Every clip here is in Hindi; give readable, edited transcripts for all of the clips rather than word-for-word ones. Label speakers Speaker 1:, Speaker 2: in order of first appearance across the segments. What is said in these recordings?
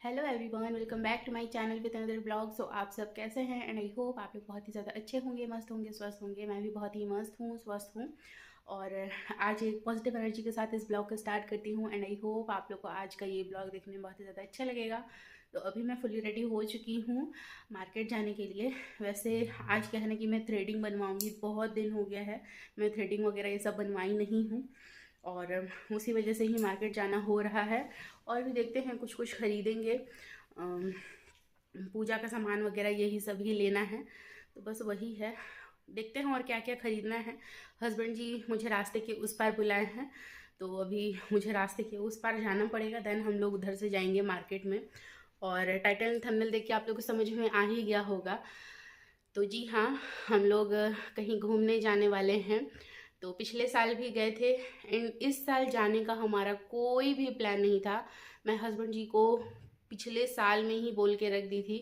Speaker 1: Hello everyone, welcome back to my channel with another blog. So आप सब कैसे हैं? एंड आई होप आप लोग बहुत ही ज़्यादा अच्छे होंगे, मस्त होंगे, स्वस्थ होंगे। मैं भी बहुत ही मस्त हूँ, स्वस्थ हूँ। और आज एक पॉजिटिव एनर्जी के साथ इस ब्लॉग को स्टार्ट करती हूँ। एंड आई होप आप लोग को आज का ये ब्लॉग देखने में बहुत ही ज़्यादा अच्छा लगेगा। तो अभी मैं फुली रेडी हो चुकी हूँ मार्केट जाने के लिए। वैसे आज क्या है ना कि मैं थ्रेडिंग बनवाऊँगी। बहुत दिन हो गया है मैं थ्रेडिंग वगैरह ये सब बनवाई नहीं हूँ, और उसी वजह से ही मार्केट जाना हो रहा है। और भी देखते हैं, कुछ कुछ ख़रीदेंगे, पूजा का सामान वगैरह यही सब ही लेना है। तो बस वही है, देखते हैं और क्या क्या ख़रीदना है। हस्बैंड जी मुझे रास्ते के उस पार बुलाए हैं, तो अभी मुझे रास्ते के उस पार जाना पड़ेगा। देन हम लोग उधर से जाएंगे मार्केट में। और टाइटल थंबनेल देख के आप लोग को समझ में आ ही गया होगा। तो जी हाँ, हम लोग कहीं घूमने जाने वाले हैं। तो पिछले साल भी गए थे एंड इस साल जाने का हमारा कोई भी प्लान नहीं था। मैं हस्बैंड जी को पिछले साल में ही बोल के रख दी थी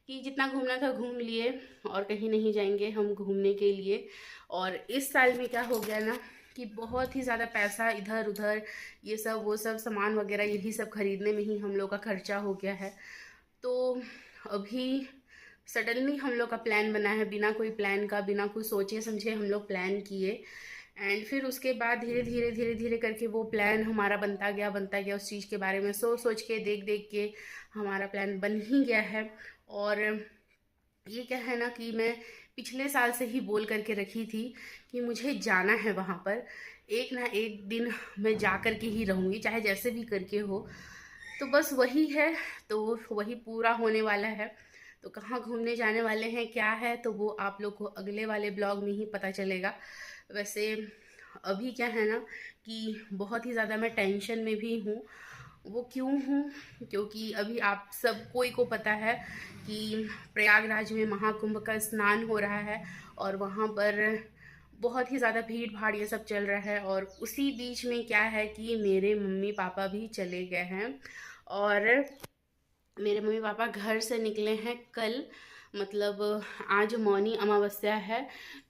Speaker 1: कि जितना घूमना था घूम लिए और कहीं नहीं जाएंगे हम घूमने के लिए। और इस साल में क्या हो गया ना कि बहुत ही ज़्यादा पैसा इधर उधर ये सब वो सब सामान वगैरह यही सब खरीदने में ही हम लोग का खर्चा हो गया है। तो अभी सडनली हम लोग का प्लान बना है, बिना कोई प्लान का, बिना कुछ सोचे समझे हम लोग प्लान किए। एंड फिर उसके बाद धीरे धीरे धीरे धीरे करके वो प्लान हमारा बनता गया। उस चीज़ के बारे में सोच सोच के देख देख के हमारा प्लान बन ही गया है। और ये क्या है ना कि मैं पिछले साल से ही बोल करके रखी थी कि मुझे जाना है वहाँ पर। एक ना एक दिन मैं जा कर के ही रहूँगी, चाहे जैसे भी करके हो। तो बस वही है, तो वही पूरा होने वाला है। तो कहाँ घूमने जाने वाले हैं, क्या है, तो वो आप लोग को अगले वाले ब्लॉग में ही पता चलेगा। वैसे अभी क्या है ना कि बहुत ही ज़्यादा मैं टेंशन में भी हूँ। वो क्यों हूँ? क्योंकि अभी आप सब कोई को पता है कि प्रयागराज में महाकुंभ का स्नान हो रहा है और वहाँ पर बहुत ही ज़्यादा भीड़ भाड़ ये सब चल रहा है। और उसी बीच में क्या है कि मेरे मम्मी पापा भी चले गए हैं। और मेरे मम्मी पापा घर से निकले हैं कल, मतलब आज मौनी अमावस्या है।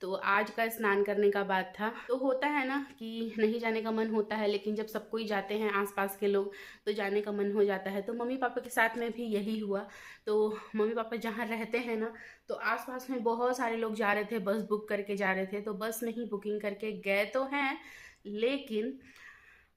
Speaker 1: तो आज का स्नान करने का बात था। तो होता है ना कि नहीं जाने का मन होता है, लेकिन जब सब कोई जाते हैं आसपास के लोग तो जाने का मन हो जाता है। तो मम्मी पापा के साथ में भी यही हुआ। तो मम्मी पापा जहाँ रहते हैं ना, तो आसपास में बहुत सारे लोग जा रहे थे, बस बुक करके जा रहे थे। तो बस नहीं, बुकिंग करके गए तो हैं, लेकिन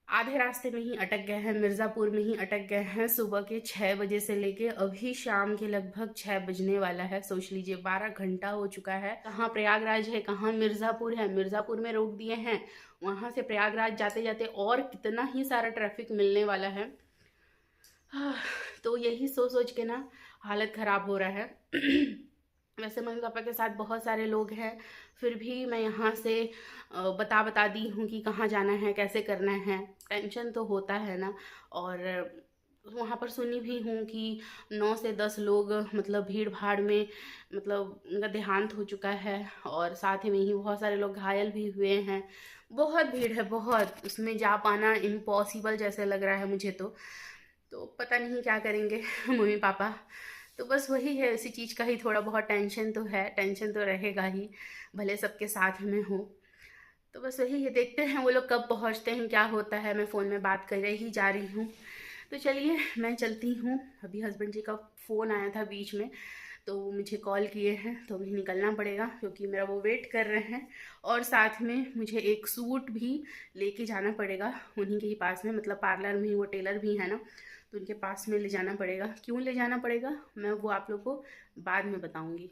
Speaker 1: आधे रास्ते में ही अटक गए हैं, मिर्ज़ापुर में ही अटक गए हैं। सुबह के 6 बजे से लेके अभी शाम के लगभग 6 बजने वाला है। सोच लीजिए 12 घंटा हो चुका है। कहाँ प्रयागराज है, कहाँ मिर्ज़ापुर है। मिर्ज़ापुर में रोक दिए हैं, वहाँ से प्रयागराज जाते जाते और कितना ही सारा ट्रैफिक मिलने वाला है। तो यही सोच सोच के ना हालत ख़राब हो रहा है। वैसे मम्मी पापा के साथ बहुत सारे लोग हैं, फिर भी मैं यहाँ से बता दी हूँ कि कहाँ जाना है, कैसे करना है। टेंशन तो होता है ना। और वहाँ पर सुनी भी हूँ कि 9 से 10 लोग मतलब भीड़ भाड़ में मतलब उनका देहांत हो चुका है, और साथ ही में ही बहुत सारे लोग घायल भी हुए हैं। बहुत भीड़ है, बहुत, उसमें जा पाना इम्पॉसिबल जैसे लग रहा है मुझे। तो पता नहीं क्या करेंगे मम्मी पापा। तो बस वही है, इसी चीज़ का ही थोड़ा बहुत टेंशन तो है, टेंशन तो रहेगा ही, भले सबके साथ में हो। तो बस वही है, देखते हैं वो लोग कब पहुंचते हैं, क्या होता है। मैं फ़ोन में बात कर ही जा रही हूँ। तो चलिए मैं चलती हूँ। अभी हस्बैंड जी का फ़ोन आया था बीच में, तो वो मुझे कॉल किए हैं, तो मुझे निकलना पड़ेगा क्योंकि मेरा वो वेट कर रहे हैं। और साथ में मुझे एक सूट भी लेके जाना पड़ेगा उन्हीं के ही पास में, मतलब पार्लर में ही वो टेलर भी है ना, तो उनके पास में ले जाना पड़ेगा। क्यों ले जाना पड़ेगा मैं वो आप लोग को बाद में बताऊंगी।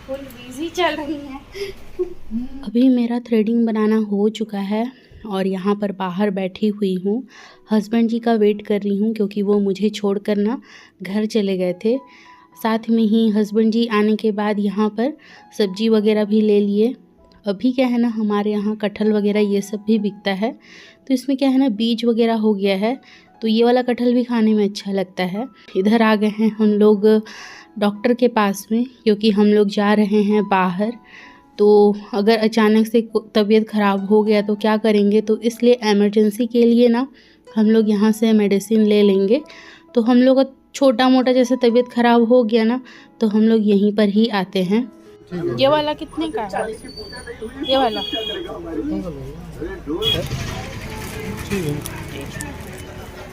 Speaker 1: फुल बिजी चल रही हैं। अभी मेरा थ्रेडिंग बनाना हो चुका है और यहाँ पर बाहर बैठी हुई हूँ। हस्बैंड जी का वेट कर रही हूँ क्योंकि वो मुझे छोड़कर ना घर चले गए थे। साथ में ही हस्बैंड जी आने के बाद यहाँ पर सब्जी वगैरह भी ले लिए। अभी क्या है ना, हमारे यहाँ कटहल वगैरह ये सब भी बिकता है, तो इसमें क्या है ना बीज वगैरह हो गया है, तो ये वाला कटहल भी खाने में अच्छा लगता है। इधर आ गए हैं हम लोग डॉक्टर के पास में, क्योंकि हम लोग जा रहे हैं बाहर। तो अगर अचानक से तबीयत ख़राब हो गया तो क्या करेंगे, तो इसलिए इमरजेंसी के लिए ना हम लोग यहाँ से मेडिसिन ले लेंगे। तो हम लोग का छोटा मोटा जैसे तबीयत ख़राब हो गया ना, तो हम लोग यहीं पर ही आते हैं। ये वाला कितने का है? ये वाला
Speaker 2: ठीक है।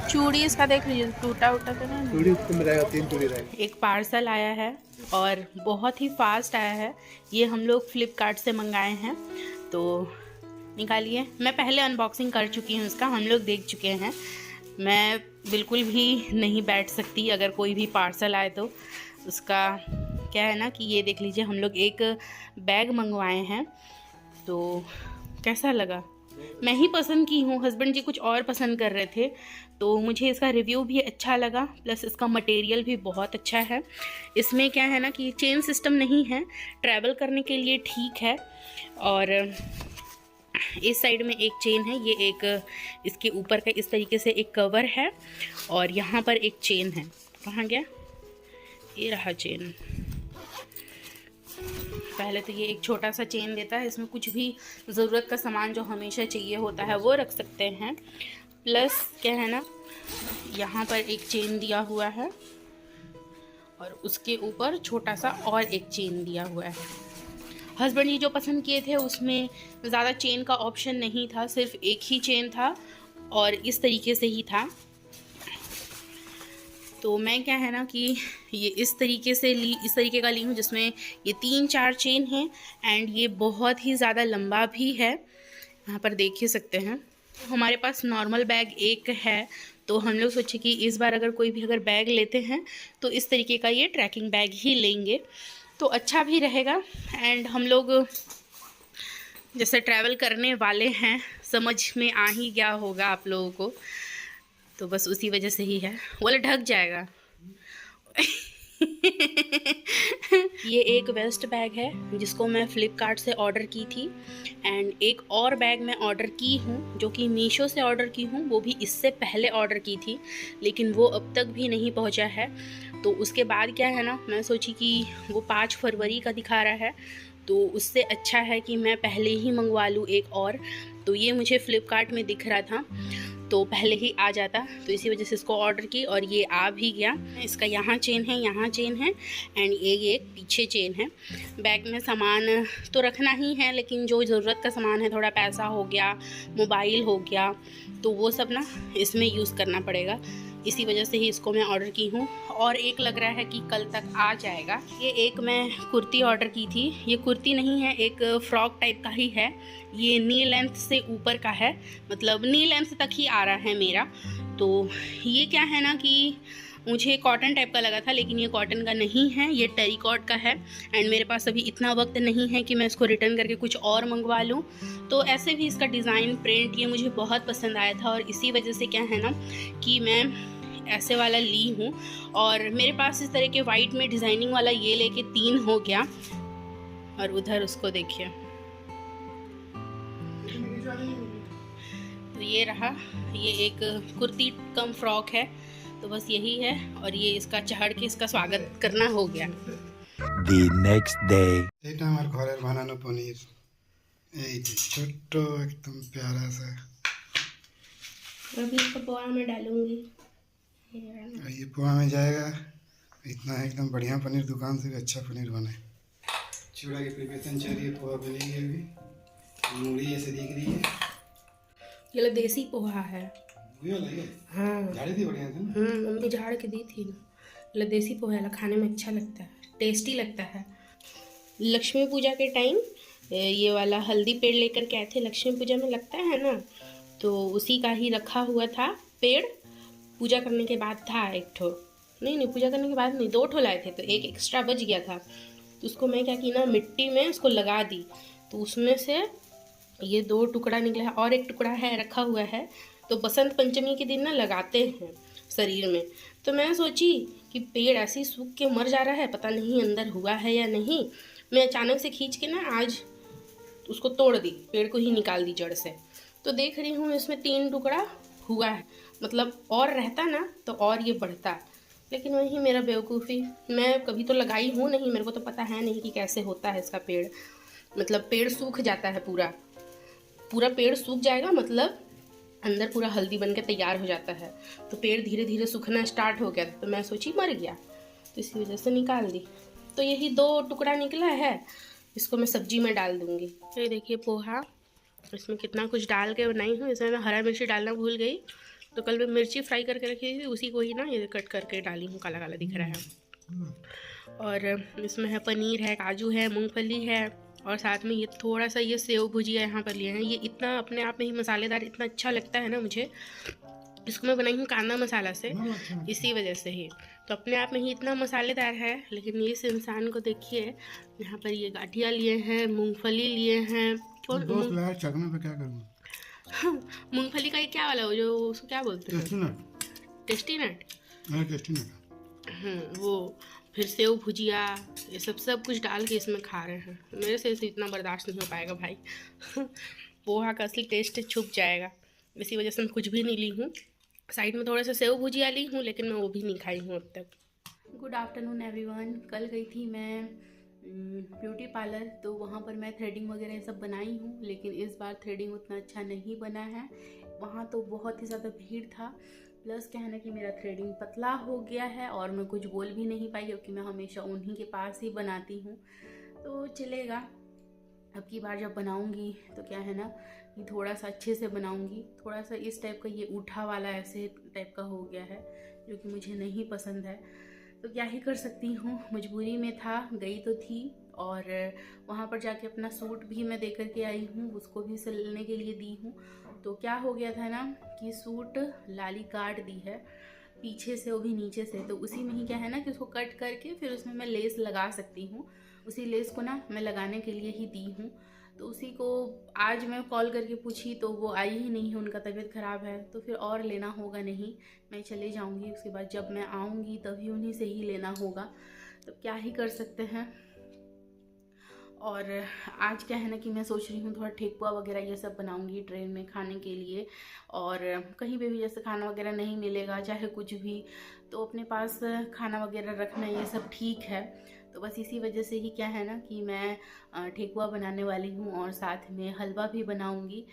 Speaker 1: चूड़ी इसका देख लीजिए, टूटा उटा तो नहीं।
Speaker 2: चूड़ी उसको मिलाएगा, 3 चूड़ी रहेगी।
Speaker 1: एक पार्सल आया है और बहुत ही फास्ट आया है। ये हम लोग फ्लिपकार्ट से मंगाए हैं, तो निकालिए। मैं पहले अनबॉक्सिंग कर चुकी हूँ इसका, हम लोग देख चुके हैं। मैं बिल्कुल भी नहीं बैठ सकती अगर कोई भी पार्सल आए तो। उसका क्या है ना कि ये देख लीजिए, हम लोग एक बैग मंगवाए हैं, तो कैसा लगा? मैं ही पसंद की हूँ, हस्बैंड जी कुछ और पसंद कर रहे थे, तो मुझे इसका रिव्यू भी अच्छा लगा, प्लस इसका मटेरियल भी बहुत अच्छा है। इसमें क्या है ना कि चेन सिस्टम नहीं है, ट्रैवल करने के लिए ठीक है। और इस साइड में एक चेन है, ये एक इसके ऊपर का इस तरीके से एक कवर है, और यहाँ पर एक चेन है। कहाँ गया? ये रहा चेन। पहले तो ये एक छोटा सा चेन देता है, इसमें कुछ भी ज़रूरत का सामान जो हमेशा चाहिए होता है वो रख सकते हैं। प्लस क्या है ना, यहाँ पर एक चेन दिया हुआ है और उसके ऊपर छोटा सा और एक चेन दिया हुआ है। हस्बैंड जी जो पसंद किए थे उसमें ज़्यादा चेन का ऑप्शन नहीं था, सिर्फ एक ही चेन था और इस तरीके से ही था। तो मैं क्या है ना कि ये इस तरीके से इस तरीके का ली हूँ जिसमें ये 3-4 चेन हैं, एंड ये बहुत ही ज़्यादा लंबा भी है, यहाँ पर देख ही सकते हैं। हमारे पास नॉर्मल बैग एक है, तो हम लोग सोचे कि इस बार अगर कोई भी अगर बैग लेते हैं तो इस तरीके का ये ट्रैकिंग बैग ही लेंगे, तो अच्छा भी रहेगा। एंड हम लोग जैसे ट्रैवल करने वाले हैं, समझ में आ ही गया होगा आप लोगों को, तो बस उसी वजह से ही है। बोले ढक जाएगा। ये एक वेस्ट बैग है जिसको मैं फ़्लिपकार्ट से ऑर्डर की थी, एंड एक और बैग मैं ऑर्डर की हूँ जो कि मीशो से ऑर्डर की हूँ, वो भी इससे पहले ऑर्डर की थी, लेकिन वो अब तक भी नहीं पहुँचा है। तो उसके बाद क्या है ना, मैं सोची कि वो 5 फरवरी का दिखा रहा है, तो उससे अच्छा है कि मैं पहले ही मंगवा लूँ एक और। तो ये मुझे फ़्लिपकार्ट में दिख रहा था तो पहले ही आ जाता, तो इसी वजह से इसको ऑर्डर की और ये आ भी गया। इसका यहाँ चेन है, यहाँ चेन है, एंड ये एक पीछे चेन है। बैग में सामान तो रखना ही है, लेकिन जो ज़रूरत का सामान है, थोड़ा पैसा हो गया, मोबाइल हो गया, तो वो सब ना इसमें यूज़ करना पड़ेगा। इसी वजह से ही इसको मैं ऑर्डर की हूँ, और एक लग रहा है कि कल तक आ जाएगा। ये एक मैं कुर्ती ऑर्डर की थी, ये कुर्ती नहीं है, एक फ्रॉक टाइप का ही है। ये नी लेंथ से ऊपर का है, मतलब नी लेंथ तक ही आ रहा है मेरा। तो ये क्या है ना कि मुझे कॉटन टाइप का लगा था, लेकिन ये कॉटन का नहीं है, ये टेरिकॉट का है। एंड मेरे पास अभी इतना वक्त नहीं है कि मैं इसको रिटर्न करके कुछ और मंगवा लूँ। तो ऐसे भी इसका डिज़ाइन, प्रिंट ये मुझे बहुत पसंद आया था, और इसी वजह से क्या है ना कि मैं ऐसे वाला ली हूँ। और मेरे पास इस तरह के वाइट में डिज़ाइनिंग वाला ये लेके 3 हो गया। और उधर उसको देखिए, तो ये रहा, ये एक कुर्ती कम फ्रॉक है, तो बस यही है। और ये इसका चढ़ के इसका स्वागत करना हो गया।
Speaker 3: The next day.
Speaker 2: এটা আমার ঘরের বানানো পনির, এই যে ছোট্ট একদম प्यारा सा।
Speaker 1: अभी इसको पोहा में डालूंगी,
Speaker 2: ये पोहा में जाएगा। इतना एकदम बढ़िया पनीर दुकान से भी अच्छा पनीर बने। चूड़ा की प्रिपरेशन चल रही है, पोहा बनेगी अभी। मूली ऐसे दिख रही है,
Speaker 1: ये देसी पोहा है। हाँ,
Speaker 2: झाड़ी थी बढ़िया थी।
Speaker 1: मम्मी झाड़ के दी थी ना। देसी पोहा खाने में अच्छा लगता है, टेस्टी लगता है। लक्ष्मी पूजा के टाइम ये वाला हल्दी पेड़ लेकर के आए थे, लक्ष्मी पूजा में लगता है ना, तो उसी का ही रखा हुआ था पेड़। पूजा करने के बाद था एक ठो, नहीं पूजा करने के बाद नहीं, 2 ठो लाए थे, तो एक एक्स्ट्रा बच गया था, तो उसको मैं क्या की ना, मिट्टी में उसको लगा दी, तो उसमें से ये 2 टुकड़ा निकला है, और एक टुकड़ा है रखा हुआ है। तो बसंत पंचमी के दिन ना लगाते हैं शरीर में। तो मैं सोची कि पेड़ ऐसे ही सूख के मर जा रहा है, पता नहीं अंदर हुआ है या नहीं। मैं अचानक से खींच के ना आज उसको तोड़ दी, पेड़ को ही निकाल दी जड़ से। तो देख रही हूँ इसमें 3 टुकड़ा हुआ है, मतलब और रहता ना तो और ये बढ़ता, लेकिन वही मेरा बेवकूफ़ी, मैं कभी तो लगाई हूँ नहीं, मेरे को तो पता है नहीं कि कैसे होता है इसका पेड़। मतलब पेड़ सूख जाता है, पूरा पेड़ सूख जाएगा, मतलब अंदर पूरा हल्दी बन के तैयार हो जाता है। तो पेड़ धीरे धीरे सूखना स्टार्ट हो गया, तो मैं सोची मर गया, तो इसी वजह से निकाल दी। तो यही 2 टुकड़ा निकला है, इसको मैं सब्जी में डाल दूँगी। ये देखिए पोहा, इसमें कितना कुछ डाल के बनाई हूँ। इसमें मैं हरा मिर्ची डालना भूल गई, तो कल मैं मिर्ची फ्राई करके रखी थी, उसी को ही ना ये कट करके डाली हूँ, काला काला दिख रहा है। और इसमें है पनीर है, काजू है, मूंगफली है, और साथ में ये थोड़ा सा ये सेव भुजिया यहाँ पर लिए हैं। ये इतना अपने आप में ही मसालेदार इतना अच्छा लगता है ना मुझे। इसको मैं बनाई हूँ कांदा मसाला से, इसी वजह से ही तो अपने आप में ही इतना मसालेदार है। लेकिन इस इंसान को देखिए, यहाँ पर ये गाठिया लिए हैं, मूंगफली लिए हैं।
Speaker 2: चखने पे क्या करूँगा?
Speaker 1: मूंगफली का ये क्या वाला हो, जो उसको क्या बोलते हैं? टेस्टी नट। वो फिर सेव भुजिया, ये सब कुछ डाल के इसमें खा रहे हैं। मेरे से इतना बर्दाश्त नहीं हो पाएगा भाई। पोहा का असली टेस्ट छुप जाएगा, इसी वजह से मैं कुछ भी नहीं ली हूँ। साइड में थोड़ा सा सेव भुजिया ली हूँ, लेकिन मैं वो भी नहीं खाई हूँ अब तक। Good afternoon everyone. कल गई थी मैं ब्यूटी पार्लर, तो वहाँ पर मैं थ्रेडिंग वगैरह सब बनाई हूँ, लेकिन इस बार थ्रेडिंग उतना अच्छा नहीं बना है। वहाँ तो बहुत ही ज़्यादा भीड़ था, प्लस क्या है ना कि मेरा थ्रेडिंग पतला हो गया है और मैं कुछ बोल भी नहीं पाई, क्योंकि मैं हमेशा उन्हीं के पास ही बनाती हूँ। तो चलेगा, अब की बार जब बनाऊँगी तो क्या है ना कि थोड़ा सा अच्छे से बनाऊँगी। थोड़ा सा इस टाइप का ये उठा वाला ऐसे टाइप का हो गया है, जो कि मुझे नहीं पसंद है। तो क्या ही कर सकती हूँ, मजबूरी में था, गई तो थी। और वहाँ पर जाके अपना सूट भी मैं दे करके आई हूँ, उसको भी सिलने के लिए दी हूँ। तो क्या हो गया था ना कि सूट लाली काट दी है पीछे से, वो भी नीचे से। तो उसी में ही क्या है ना कि उसको कट करके फिर उसमें मैं लेस लगा सकती हूँ। उसी लेस को ना मैं लगाने के लिए ही दी हूँ। तो उसी को आज मैं कॉल करके पूछी तो वो आई ही नहीं है, उनका तबीयत ख़राब है। तो फिर और लेना होगा नहीं, मैं चले जाऊँगी। उसके बाद जब मैं आऊँगी तभी उन्हीं से ही लेना होगा। तो क्या ही कर सकते हैं। और आज क्या है ना कि मैं सोच रही हूँ थोड़ा ठेकुआ वगैरह ये सब बनाऊँगी ट्रेन में खाने के लिए। और कहीं पे भी जैसे खाना वगैरह नहीं मिलेगा, चाहे कुछ भी, तो अपने पास खाना वगैरह रखना ये सब ठीक है। तो बस इसी वजह से ही क्या है ना कि मैं ठेकुआ बनाने वाली हूँ और साथ में हलवा भी बनाऊँगी।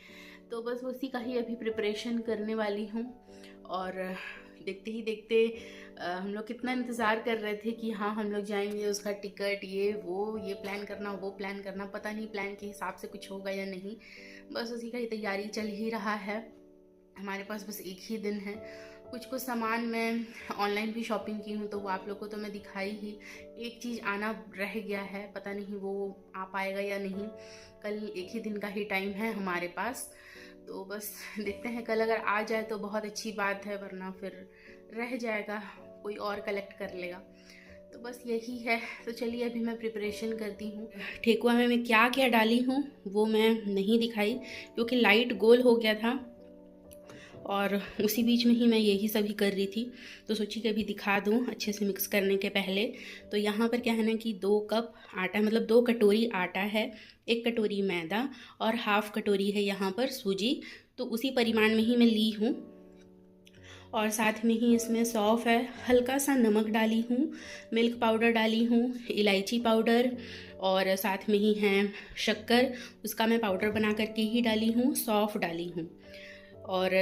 Speaker 1: तो बस उसी का ही अभी प्रिपरेशन करने वाली हूँ। और देखते ही देखते हम लोग कितना इंतज़ार कर रहे थे कि हाँ हम लोग जाएंगे, उसका टिकट ये वो, ये प्लान करना वो प्लान करना। पता नहीं प्लान के हिसाब से कुछ होगा या नहीं, बस उसी का ही तैयारी चल ही रहा है। हमारे पास बस एक ही दिन है। कुछ सामान मैं ऑनलाइन भी शॉपिंग की हूँ, तो वो आप लोग को तो मैं दिखाई ही। एक चीज़ आना रह गया है, पता नहीं वो आ पाएगा या नहीं। कल एक ही दिन का ही टाइम है हमारे पास, तो बस देखते हैं। कल अगर आ जाए तो बहुत अच्छी बात है, वरना फिर रह जाएगा, कोई और कलेक्ट कर लेगा। तो बस यही है। तो चलिए अभी मैं प्रिपरेशन करती हूँ। ठेकुआ में मैं क्या क्या डाली हूँ वो मैं नहीं दिखाई, क्योंकि लाइट गोल हो गया था और उसी बीच में ही मैं यही सभी कर रही थी। तो सोची कि अभी दिखा दूँ अच्छे से मिक्स करने के पहले। तो यहाँ पर क्या है ना कि 2 कप आटा, मतलब 2 कटोरी आटा है, 1 कटोरी मैदा और हाफ कटोरी है यहाँ पर सूजी। तो उसी परिमाण में ही मैं ली हूँ। और साथ में ही इसमें सौंफ है, हल्का सा नमक डाली हूँ, मिल्क पाउडर डाली हूँ, इलायची पाउडर, और साथ में ही है शक्कर, उसका मैं पाउडर बना करके ही डाली हूँ, सौंफ डाली हूँ। और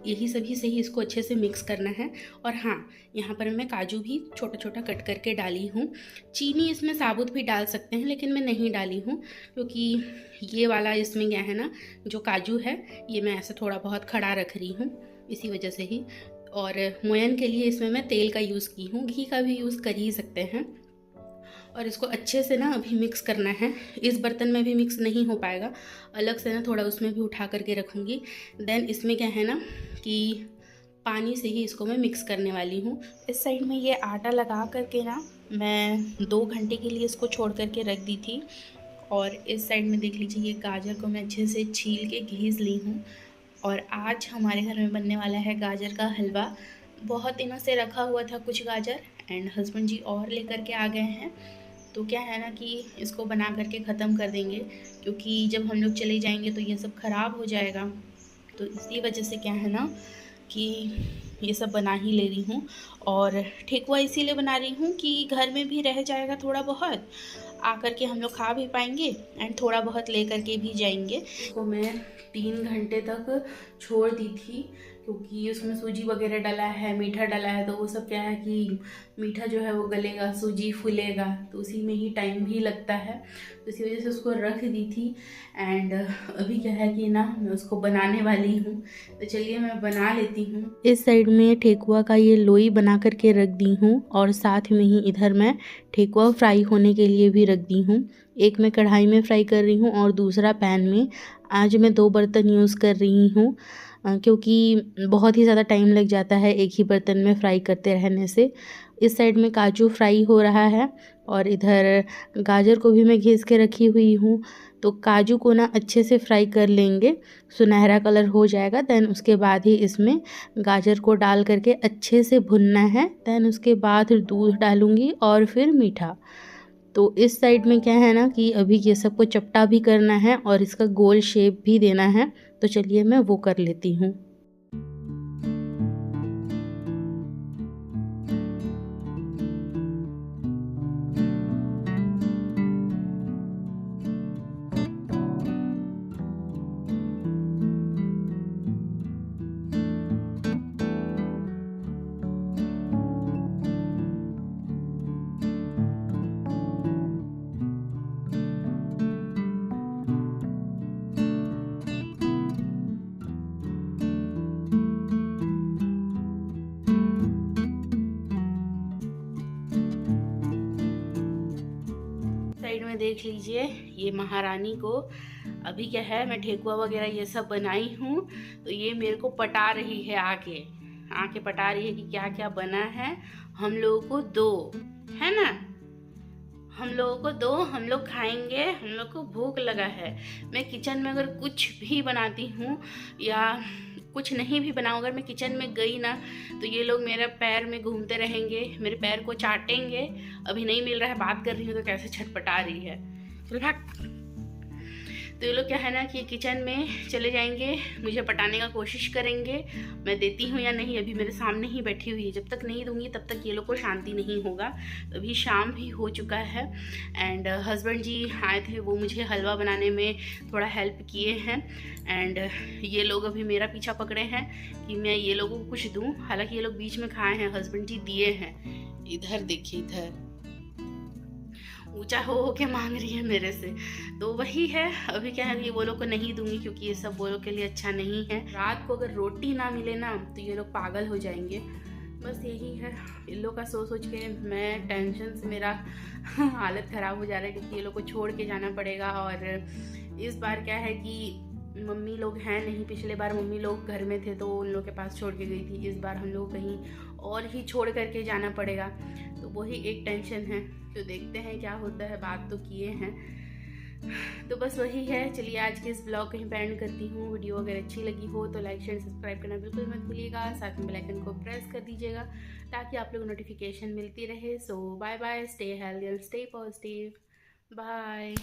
Speaker 1: यही सभी से ही इसको अच्छे से मिक्स करना है। और हाँ, यहाँ पर मैं काजू भी छोटा छोटा कट करके डाली हूँ। चीनी इसमें साबुत भी डाल सकते हैं, लेकिन मैं नहीं डाली हूँ, क्योंकि ये वाला इसमें क्या है ना, जो काजू है ये मैं ऐसे थोड़ा बहुत खड़ा रख रही हूँ, इसी वजह से ही। और मोयन के लिए इसमें मैं तेल का यूज़ की हूँ, घी का भी यूज़ कर ही सकते हैं। और इसको अच्छे से ना अभी मिक्स करना है। इस बर्तन में भी मिक्स नहीं हो पाएगा, अलग से ना थोड़ा उसमें भी उठा करके रखूँगी। देन इसमें क्या है ना कि पानी से ही इसको मैं मिक्स करने वाली हूँ। इस साइड में ये आटा लगा करके ना मैं 2 घंटे के लिए इसको छोड़ करके रख दी थी। और इस साइड में देख लीजिए, ये गाजर को मैं अच्छे से छील के घिस ली हूँ। और आज हमारे घर में बनने वाला है गाजर का हलवा। बहुत दिनों से रखा हुआ था कुछ गाजर, एंड हस्बैंड जी और लेकर के आ गए हैं। तो क्या है ना कि इसको बना करके ख़त्म कर देंगे, क्योंकि जब हम लोग चले जाएंगे तो ये सब ख़राब हो जाएगा। तो इसी वजह से क्या है ना कि ये सब बना ही ले रही हूँ। और ठेकुआ इसीलिए बना रही हूँ कि घर में भी रह जाएगा, थोड़ा बहुत आकर के हम लोग खा भी पाएंगे एंड थोड़ा बहुत ले करके भी जाएंगे। तो मैं 3 घंटे तक छोड़ दी थी, क्योंकि उसमें सूजी वगैरह डला है, मीठा डला है, तो वो सब क्या है कि मीठा जो है वो गलेगा, सूजी फूलेगा, तो उसी में ही टाइम भी लगता है, तो इसी वजह से उसको रख दी थी। एंड अभी क्या है कि ना मैं उसको बनाने वाली हूँ, तो चलिए मैं बना लेती हूँ। इस साइड में ठेकुआ का ये लोई बना करके रख दी हूँ और साथ में ही इधर मैं ठेकुआ फ्राई होने के लिए भी रख दी हूँ। एक मैं कढ़ाई में फ्राई कर रही हूँ और दूसरा पैन में। आज मैं 2 बर्तन यूज़ कर रही हूँ क्योंकि बहुत ही ज़्यादा टाइम लग जाता है एक ही बर्तन में फ्राई करते रहने से। इस साइड में काजू फ्राई हो रहा है और इधर गाजर को भी मैं घिस के रखी हुई हूँ। तो काजू को ना अच्छे से फ्राई कर लेंगे, सुनहरा कलर हो जाएगा, देन उसके बाद ही इसमें गाजर को डाल करके अच्छे से भुनना है। देन उसके बाद दूध डालूँगी और फिर मीठा। तो इस साइड में क्या है ना कि अभी ये सबको चपटा भी करना है और इसका गोल शेप भी देना है, तो चलिए मैं वो कर लेती हूँ। साइड में देख लीजिए ये महारानी को अभी क्या है, मैं ठेकुआ वगैरह ये सब बनाई हूँ, तो ये मेरे को पटा रही है, आके पटा रही है कि क्या क्या बना है, हम लोगों को दो, है ना, हम लोगों को दो, हम लोग खाएंगे, हम लोग को भूख लगा है। मैं किचन में अगर कुछ भी बनाती हूँ या कुछ नहीं भी बनाऊँ, अगर मैं किचन में गई ना तो ये लोग मेरे पैर में घूमते रहेंगे, मेरे पैर को चाटेंगे। अभी नहीं मिल रहा है, बात कर रही हूँ तो कैसे छटपटा रही है, चल भाग। तो ये लोग क्या है ना कि किचन में चले जाएंगे, मुझे पटाने का कोशिश करेंगे, मैं देती हूँ या नहीं, अभी मेरे सामने ही बैठी हुई है, जब तक नहीं दूंगी तब तक ये लोग को शांति नहीं होगा। तो अभी शाम भी हो चुका है एंड हस्बैंड जी आए थे, वो मुझे हलवा बनाने में थोड़ा हेल्प किए हैं एंड ये लोग अभी मेरा पीछा पकड़े हैं कि मैं ये लोगों को कुछ दूँ। हालांकि ये लोग बीच में खाए हैं, हस्बैंड जी दिए हैं। इधर देखिए, इधर ऊंचा हो के मांग रही है मेरे से, तो वही है। अभी क्या है कि वो लोग को नहीं दूंगी क्योंकि ये सब वो लोग के लिए अच्छा नहीं है। रात को अगर रोटी ना मिले ना तो ये लोग पागल हो जाएंगे। बस यही है, इन लोग का सोच के मैं टेंशन से मेरा हालत ख़राब हो जा रहा है क्योंकि ये लोग को छोड़ के जाना पड़ेगा। और इस बार क्या है कि मम्मी लोग हैं नहीं, पिछले बार मम्मी लोग घर में थे तो उन लोग के पास छोड़ के गई थी, इस बार हम लोग कहीं और ही छोड़ करके जाना पड़ेगा, तो वही एक टेंशन है। तो देखते हैं क्या होता है, बात तो किए हैं, तो बस वही है। चलिए आज के इस ब्लॉग को ही एंड करती हूँ। वीडियो अगर अच्छी लगी हो तो लाइक शेयर सब्सक्राइब करना बिल्कुल मत भूलिएगा, साथ में बेल आइकन को प्रेस कर दीजिएगा ताकि आप लोग को नोटिफिकेशन मिलती रहे। So bye bye, stay healthy and stay positive, bye.